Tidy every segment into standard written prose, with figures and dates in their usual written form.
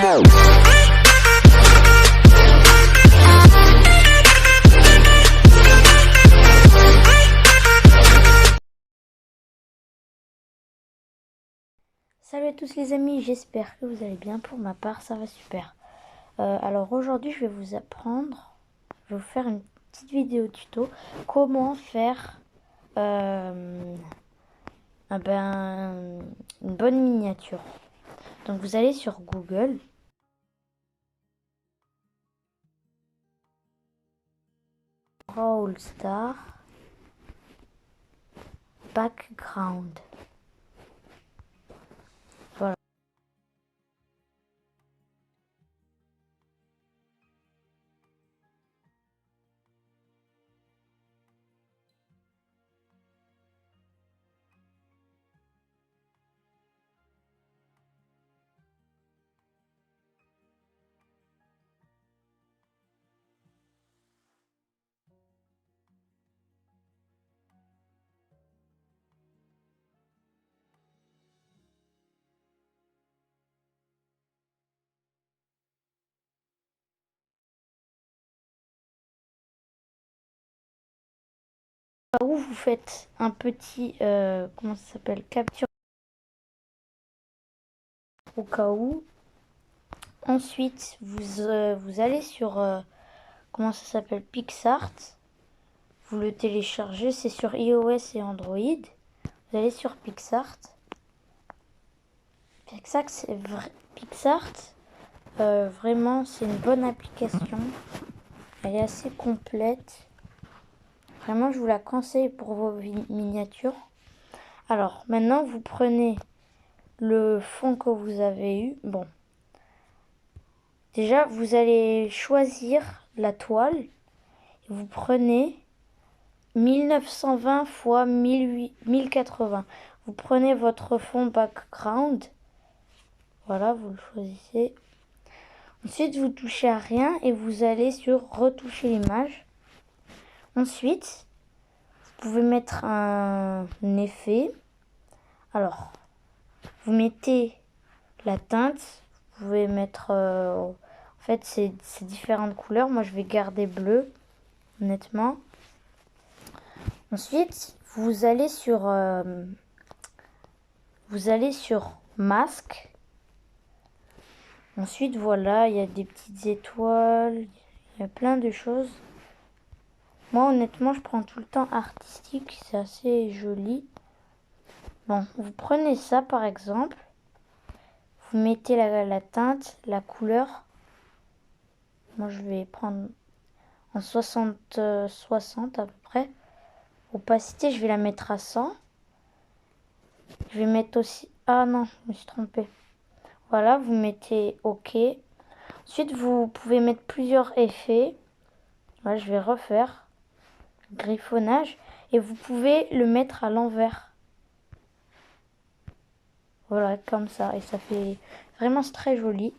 Salut à tous les amis, j'espère que vous allez bien. Pour ma part, ça va super. Alors aujourd'hui, je vais vous faire une petite vidéo tuto comment faire une bonne miniature. Donc vous allez sur Google. Brawl Stars background. Voilà. Où vous faites un petit comment ça s'appelle, capture au cas où. Ensuite, vous allez sur comment ça s'appelle, PicsArt. Vous le téléchargez, c'est sur iOS et Android. Vous allez sur PicsArt. PicsArt, vraiment, c'est une bonne application. Elle est assez complète. Vraiment, je vous la conseille pour vos miniatures. Alors, maintenant, vous prenez le fond que vous avez eu. Bon. Déjà, vous allez choisir la toile. Vous prenez 1920 x 1080. Vous prenez votre fond background. Voilà, vous le choisissez. Ensuite, vous touchez à rien et vous allez sur retoucher l'image. Ensuite, vous pouvez mettre un effet. Alors, vous mettez la teinte. Vous pouvez mettre... en fait, c'est différentes couleurs. Moi, je vais garder bleu, honnêtement. Ensuite, vous allez sur masque. Ensuite, voilà, il y a des petites étoiles, il y a plein de choses. Moi, honnêtement, je prends tout le temps artistique, c'est assez joli. Bon, vous prenez ça, par exemple. Vous mettez la teinte, la couleur. Moi, je vais prendre en 60 à peu près. Opacité, je vais la mettre à 100. Je vais mettre aussi... Ah non, je me suis trompée. Voilà, vous mettez OK. Ensuite, vous pouvez mettre plusieurs effets. Là, je vais refaire griffonnage. Et vous pouvez le mettre à l'envers. Voilà, comme ça. Et ça fait vraiment, c'est très joli.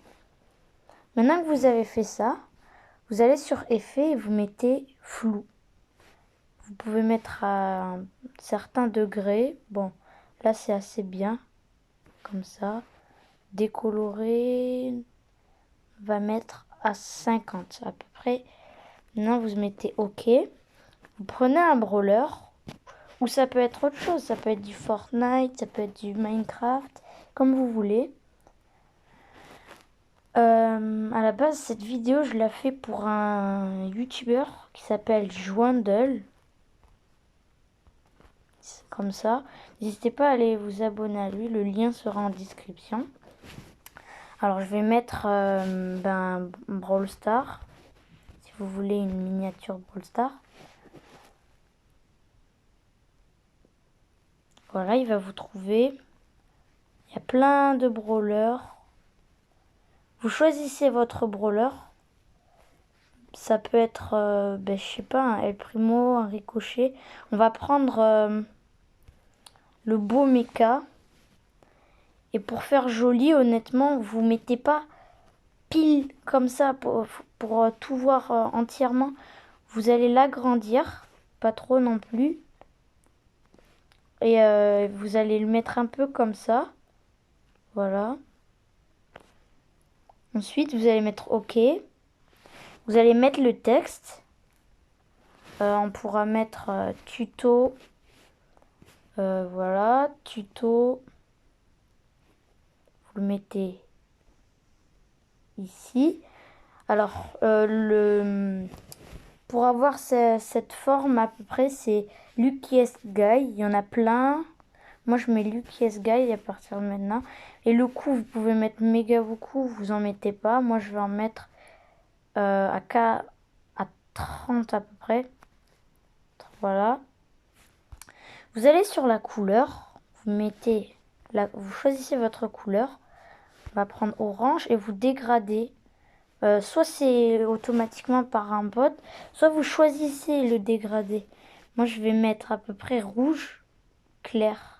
Maintenant que vous avez fait ça, vous allez sur effet et vous mettez flou. Vous pouvez mettre à un certain degré. Bon, là, c'est assez bien. Comme ça. Décolorer, on va mettre à 50 à peu près. Maintenant, vous mettez OK. Vous prenez un brawler, ou ça peut être autre chose. Ça peut être du Fortnite, ça peut être du Minecraft, comme vous voulez. À la base, cette vidéo, je l'ai fait pour un YouTuber qui s'appelle Joindle. Comme ça. N'hésitez pas à aller vous abonner à lui. Le lien sera en description. Alors, je vais mettre Brawl Stars. Si vous voulez une miniature Brawl Stars. Voilà, il va vous trouver. Il y a plein de brawlers. Vous choisissez votre brawler. Ça peut être, je sais pas, un El Primo, un Ricochet. On va prendre le beau mecha. Et pour faire joli, honnêtement, vous mettez pas pile comme ça pour tout voir entièrement. Vous allez l'agrandir, pas trop non plus. Et vous allez le mettre un peu comme ça. Voilà. Ensuite, vous allez mettre OK. Vous allez mettre le texte. On pourra mettre tuto. Voilà, tuto. Vous le mettez ici. Alors, pour avoir cette forme à peu près, c'est Luckiest Guy. Il y en a plein. Moi, je mets Luckiest Guy à partir de maintenant. Et le coup, vous pouvez mettre méga beaucoup. Vous en mettez pas. Moi, je vais en mettre à 30 à peu près. Voilà. Vous allez sur la couleur. Vous choisissez votre couleur. On va prendre orange et vous dégradez. Soit c'est automatiquement par un bot, soit vous choisissez le dégradé. Moi, je vais mettre à peu près rouge clair.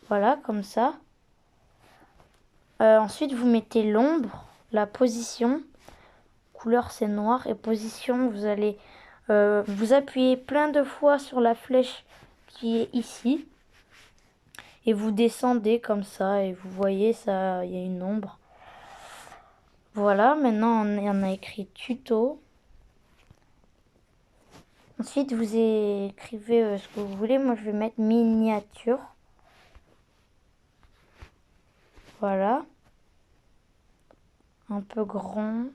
Voilà, comme ça. Ensuite, vous mettez l'ombre, la position. Couleur, c'est noir. Et position, vous allez vous appuyer plein de fois sur la flèche qui est ici. Et vous descendez comme ça. Et vous voyez, ça, il y a une ombre. Voilà, maintenant on a écrit tuto. Ensuite, vous écrivez ce que vous voulez. Moi, je vais mettre miniature. Voilà. Un peu grand.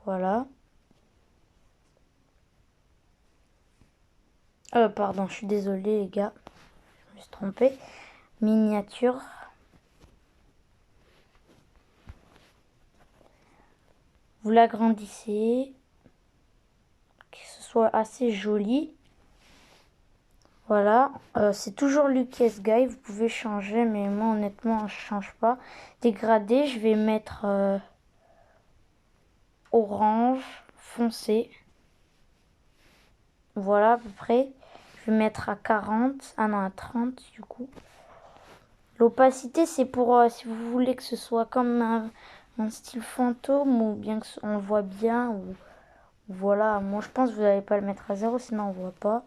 Voilà. Pardon, je suis désolée, les gars. Je me suis trompée. Miniature. Vous l'agrandissez. Que ce soit assez joli. Voilà, c'est toujours Luckiest Guy, vous pouvez changer, mais moi honnêtement je change pas. Dégradé, je vais mettre orange foncé. Voilà à peu près. Je vais mettre à 40, ah non à 30 du coup. L'opacité c'est pour si vous voulez que ce soit comme un style fantôme ou bien qu'on voit bien. Ou voilà, moi je pense que vous n'allez pas le mettre à 0 sinon on voit pas.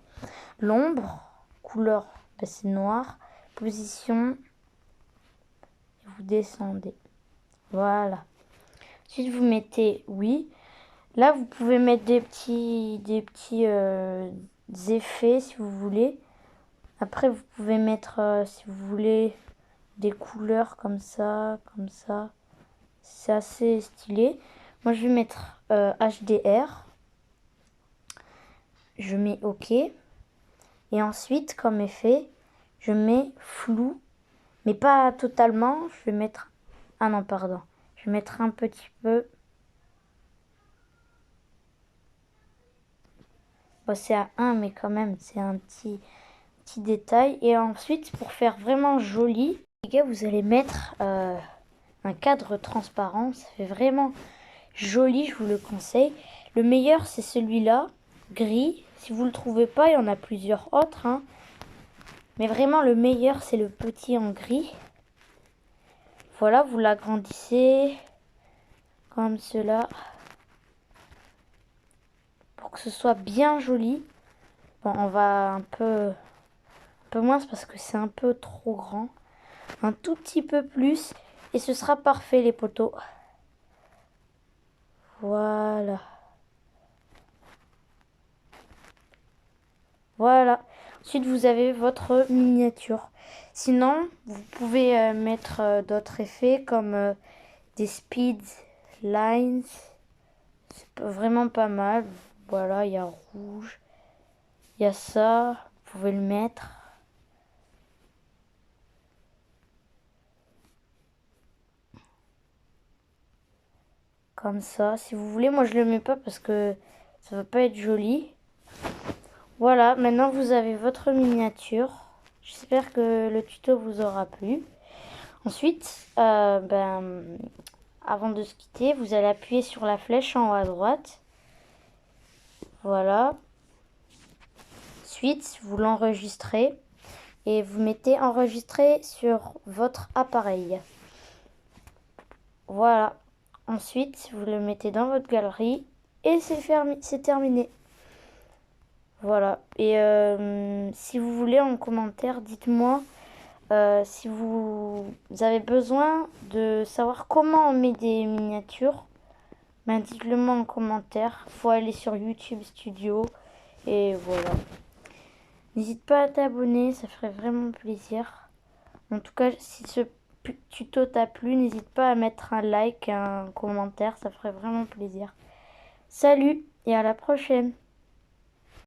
L'ombre, couleur, ben, c'est noir. Position, vous descendez. Voilà. Ensuite, vous mettez oui. Là, vous pouvez mettre des petits effets si vous voulez. Après, vous pouvez mettre, si vous voulez, des couleurs comme ça, comme ça. C'est assez stylé. Moi, je vais mettre HDR. Je mets OK. Et ensuite, comme effet, je mets flou. Mais pas totalement. Je vais mettre... Ah non, pardon. Je vais mettre un petit peu. Bon, c'est à 1, mais quand même, c'est un petit détail. Et ensuite, pour faire vraiment joli, les gars, vous allez mettre un cadre transparent. Ça fait vraiment joli, je vous le conseille. Le meilleur, c'est celui-là, gris. Si vous ne le trouvez pas, il y en a plusieurs autres. Hein. Mais vraiment, le meilleur, c'est le petit en gris. Voilà, vous l'agrandissez comme cela. Pour que ce soit bien joli. Bon, on va un peu moins parce que c'est un peu trop grand. Un tout petit peu plus. Et ce sera parfait, les poteaux. Voilà. Voilà. Ensuite, vous avez votre miniature. Sinon, vous pouvez mettre d'autres effets comme des speed lines. C'est vraiment pas mal. Voilà, il y a rouge. Il y a ça. Vous pouvez le mettre. Comme ça. Si vous voulez, moi je le mets pas parce que ça va pas être joli. Voilà, maintenant vous avez votre miniature. J'espère que le tuto vous aura plu. Ensuite, avant de se quitter, vous allez appuyer sur la flèche en haut à droite. Voilà. Ensuite, vous l'enregistrez et vous mettez enregistrer sur votre appareil. Voilà. Ensuite, vous le mettez dans votre galerie et c'est terminé. Voilà. Et si vous voulez en commentaire, dites-moi Si vous avez besoin de savoir comment on met des miniatures, ben dites-le moi en commentaire. Faut aller sur YouTube Studio et voilà. N'hésite pas à t'abonner, ça ferait vraiment plaisir. En tout cas, si ce tuto t'a plu, n'hésite pas à mettre un like, un commentaire, ça ferait vraiment plaisir. Salut et à la prochaine!